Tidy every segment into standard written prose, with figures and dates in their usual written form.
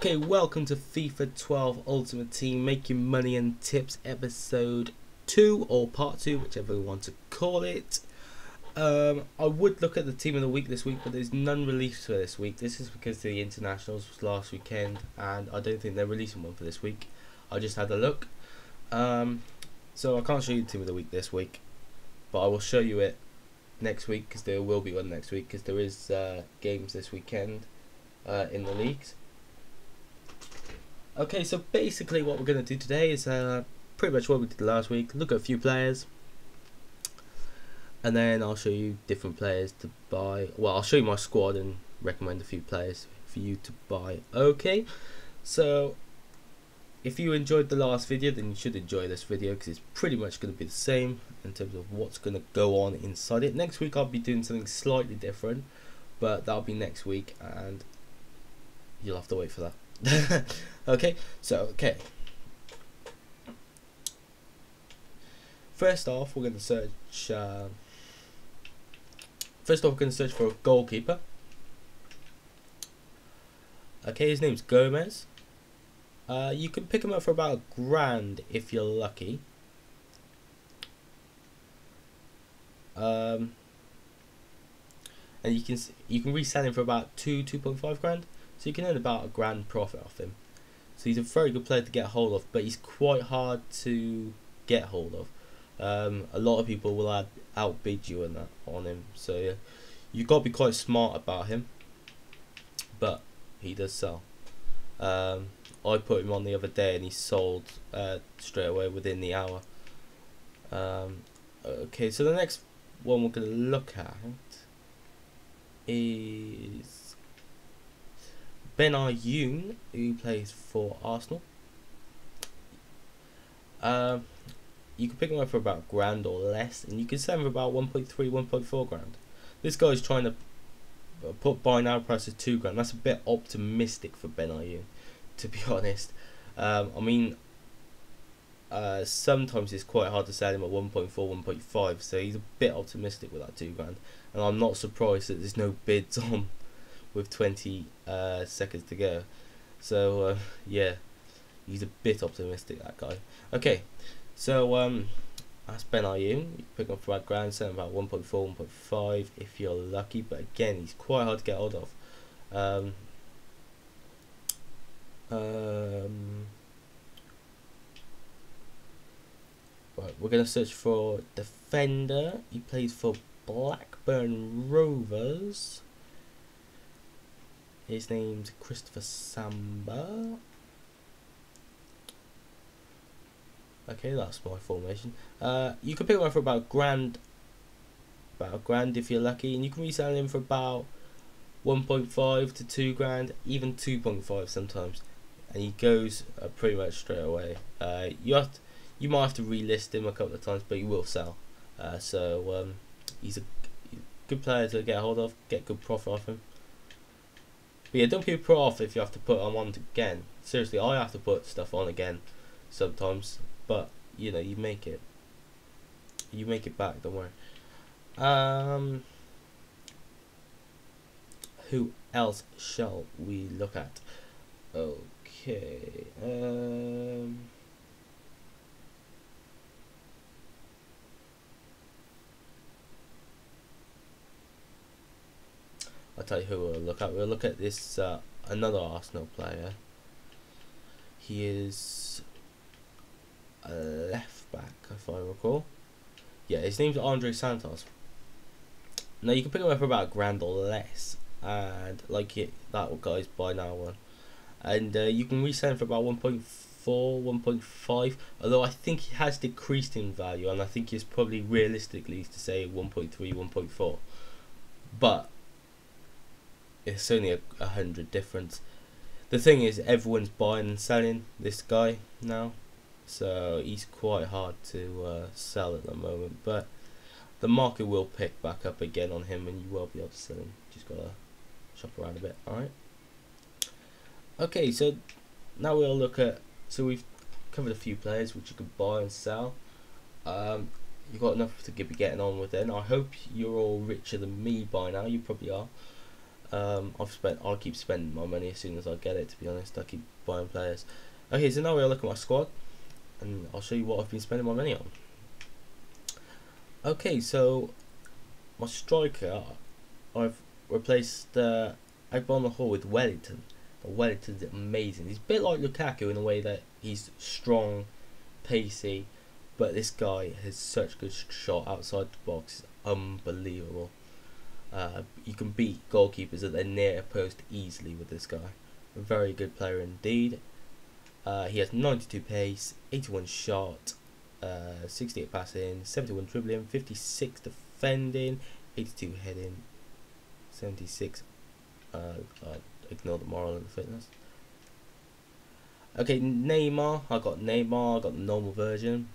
Okay, welcome to FIFA 12 Ultimate Team Making Money and Tips episode 2 or part 2, whichever you want to call it. I would look at the team of the week this week, but there's none released for this week. This is because the internationals was last weekend and I don't think they're releasing one for this week. I just had a look. So I can't show you the team of the week this week, but I will show you it next week because there will be one next week because there is games this weekend in the leagues. Okay, so basically what we're going to do today is pretty much what we did last week. Look at a few players. And then I'll show you different players to buy. Well, I'll show you my squad and recommend a few players for you to buy. Okay, so if you enjoyed the last video, then you should enjoy this video because it's pretty much going to be the same in terms of what's going to go on inside it. Next week I'll be doing something slightly different, but that'll be next week and you'll have to wait for that. Okay, first off we're going to search for a goalkeeper. Okay, his name's Gomez. You can pick him up for about £1,000 if you're lucky. And you can resell him for about 2.5 grand. So you can earn about £1,000 profit off him. So he's a very good player to get hold of, but he's quite hard to get hold of. A lot of people will outbid you on him. So yeah, you've got to be quite smart about him. But he does sell. I put him on the other day and he sold straight away within the hour. Okay, so the next one we're going to look at is Ben Ayoun, who plays for Arsenal. You can pick him up for about £1,000 or less, and you can sell him for about 1.4 grand. This guy's trying to put buy now price of £2,000. That's a bit optimistic for Ben Ayoun, to be honest. I mean, sometimes it's quite hard to sell him at 1.4, 1.5, so he's a bit optimistic with that £2,000, and I'm not surprised that there's no bids on with 20 seconds to go. So yeah, he's a bit optimistic, that guy. Okay, so that's Ben Ayoun. You can pick him up for about £1,000, sell him about 1.4, 1.5 if you're lucky, but again he's quite hard to get hold of. Right, we're gonna search for defender. He plays for Blackburn Rovers. His name's Christopher Samba. Okay, that's my formation. You can pick him up for about £1,000 if you're lucky, and you can resell him for about 1.5 to £2,000, even 2.5 sometimes, and he goes pretty much straight away. You might have to relist him a couple of times, but he will sell. So he's a good player to get hold of, get good profit off him. But yeah, don't be put off if you have to put them on again. Seriously, I have to put stuff on again sometimes, but you know, you make it back, don't worry. Who else shall we look at? Okay, I'll tell you who we'll look at. We'll look at this another Arsenal player. He is a left back, if I recall. Yeah, his name's Andre Santos. Now you can pick him up for about £1,000 or less, and that guy's buy now one. And you can resell him for about 1.4, 1.5. Although I think he has decreased in value, and I think it's probably realistically to say 1.3, 1.4. But it's only a 100 difference. The thing is, everyone's buying and selling this guy now, so he's quite hard to sell at the moment. But the market will pick back up again on him, and you will be able to sell him. Just gotta shop around a bit. All right. Okay, so now we'll look at. So we've covered a few players which you could buy and sell. You've got enough to be getting on with. Then I hope you're all richer than me by now. You probably are. I'll keep spending my money as soon as I get it. To be honest, I keep buying players. Okay, so now we'll look at my squad, and I'll show you what I've been spending my money on. Okay, so my striker, I've replaced Agbon Hall with Wellington. Wellington's amazing. He's a bit like Lukaku in a way that he's strong, pacey, but this guy has such good shot outside the box. It's unbelievable. You can beat goalkeepers at their near post easily with this guy. A very good player indeed. He has 92 pace, 81 shot, 68 passing, 71 dribbling, 56 defending, 82 heading, 76. Ignore the moral and the fitness. Okay, Neymar. I got the normal version.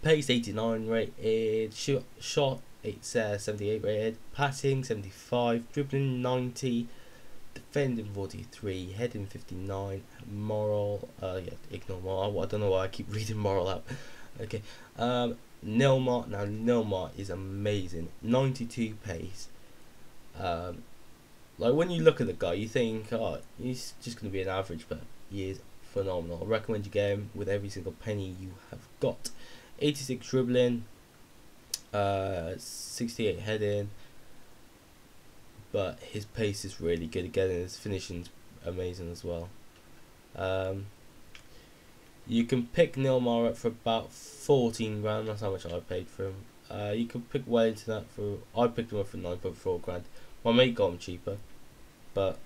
Pace 89 rated, shot 78 rated, passing 75, dribbling 90, defending 43, heading 59, moral. Ignore moral. I don't know why I keep reading moral out. Okay, Neymar. Now Neymar is amazing. 92 pace. Like when you look at the guy, you think, oh, he's just going to be an average, but he is phenomenal. I recommend you get him with every single penny you have got. 86 dribbling, 68 heading, but his pace is really good again, and his finishing's amazing as well. You can pick Neymar up for about 14 grand. That's how much I paid for him. You can pick Wellington up for. I picked him up for 9.4 grand. My mate got him cheaper, but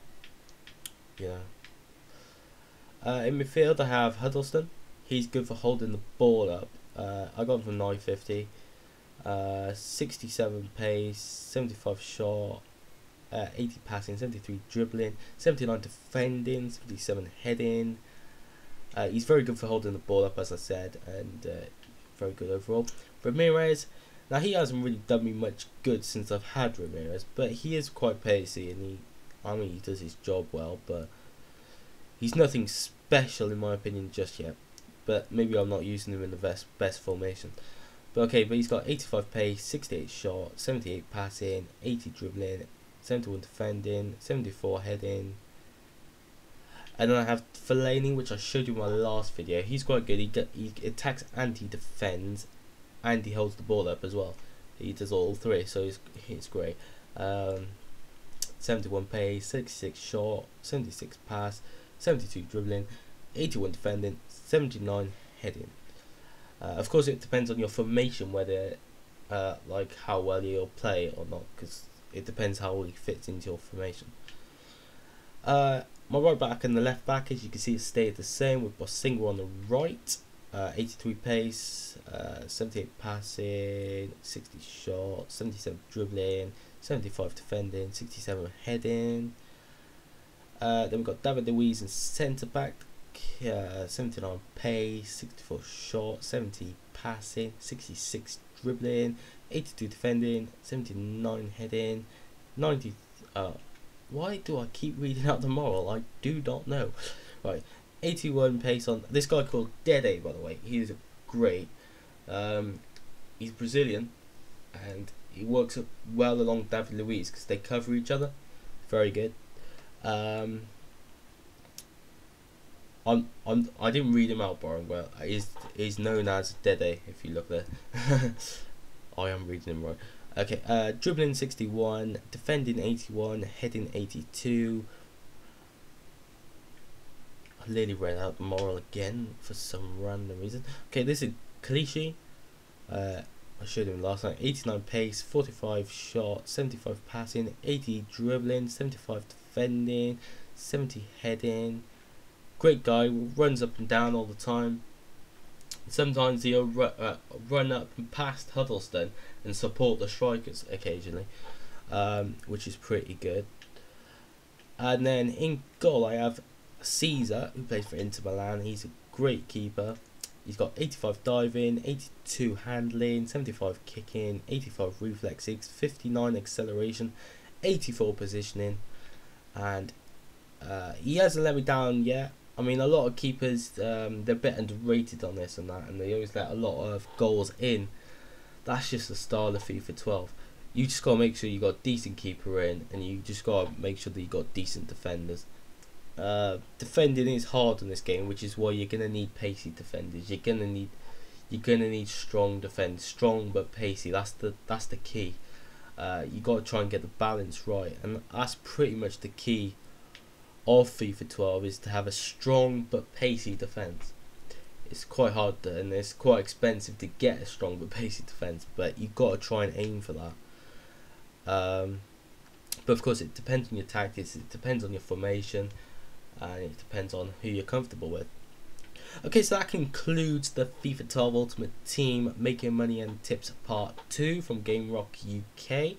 yeah. In midfield, I have Huddleston. He's good for holding the ball up. I got him for 950. 67 pace, 75 shot, 80 passing, 73 dribbling, 79 defending, 77 heading. He's very good for holding the ball up, as I said, and very good overall. Ramirez, now he hasn't really done me much good since I've had Ramirez, but he is quite pacey, and he does his job well, but he's nothing special in my opinion just yet. But maybe I'm not using him in the best formation. But he's got 85 pace, 68 shot, 78 passing, 80 dribbling, 71 defending, 74 heading. And then I have Fellaini, which I showed you in my last video. He's quite good. He attacks and he defends, and he holds the ball up as well. He does all three, so he's great. 71 pace, 66 shot, 76 pass, 72 dribbling, 81 defending, 79 heading. Of course, it depends on your formation whether, like how well you'll play or not, because it depends how he fits into your formation. My right back and the left back, as you can see, stayed the same with Bosinga on the right. 83 pace, 78 passing, 60 shot, 77 dribbling, 75 defending, 67 heading. Then we've got David Luiz in centre back, 79 pace, 64 shot, 70 passing, 66 dribbling, 82 defending, 79 heading, 90. Why do I keep reading out the moral? I do not know. Right, 81 pace on this guy called Dede, by the way. He is great. He's Brazilian, and he works well along David Luiz because they cover each other. Very good. I didn't read him out, Boring. Well, he's known as Dede if you look there. I am reading him right. Okay, dribbling 61, defending 81, heading 82. I nearly read out the moral again for some random reason. Okay, this is Clichy. I showed him last night. 89 pace, 45 shot, 75 passing, 80 dribbling, 75 defending, 70 heading. Great guy, runs up and down all the time. Sometimes he'll run up and past Huddleston and support the strikers occasionally, which is pretty good. And then in goal I have Caesar, who plays for Inter Milan. He's a great keeper. He's got 85 diving, 82 handling, 75 kicking, 85 reflexes, 59 acceleration, 84 positioning, and he hasn't let me down yet. I mean, a lot of keepers, they're a bit underrated on this and that, and they always let a lot of goals in. That's just the style of FIFA 12. you just gotta make sure you got a decent keeper in, and you just gotta make sure that you got decent defenders. Defending is hard in this game, which is why you're gonna need pacey defenders. You're gonna need strong defenders, strong but pacey. That's the key. You gotta try and get the balance right, and that's pretty much the key of FIFA 12, is to have a strong but pacey defense. It's quite hard and it's quite expensive to get a strong but pacey defense, but you gotta try and aim for that. But of course, it depends on your tactics, it depends on your formation, and it depends on who you're comfortable with. Okay, so that concludes the FIFA 12 Ultimate Team Making Money and Tips Part 2 from Game Rock UK.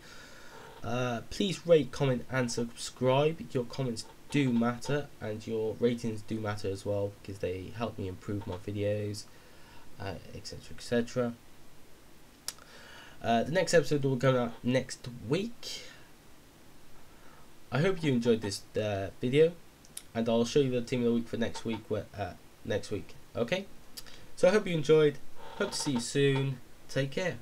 Please rate, comment and subscribe. Your comments do matter, and your ratings do matter as well, because they help me improve my videos, etc, etc. The next episode will go out next week. I hope you enjoyed this video, and I'll show you the team of the week for next week. Okay, so I hope you enjoyed. Hope to see you soon. Take care.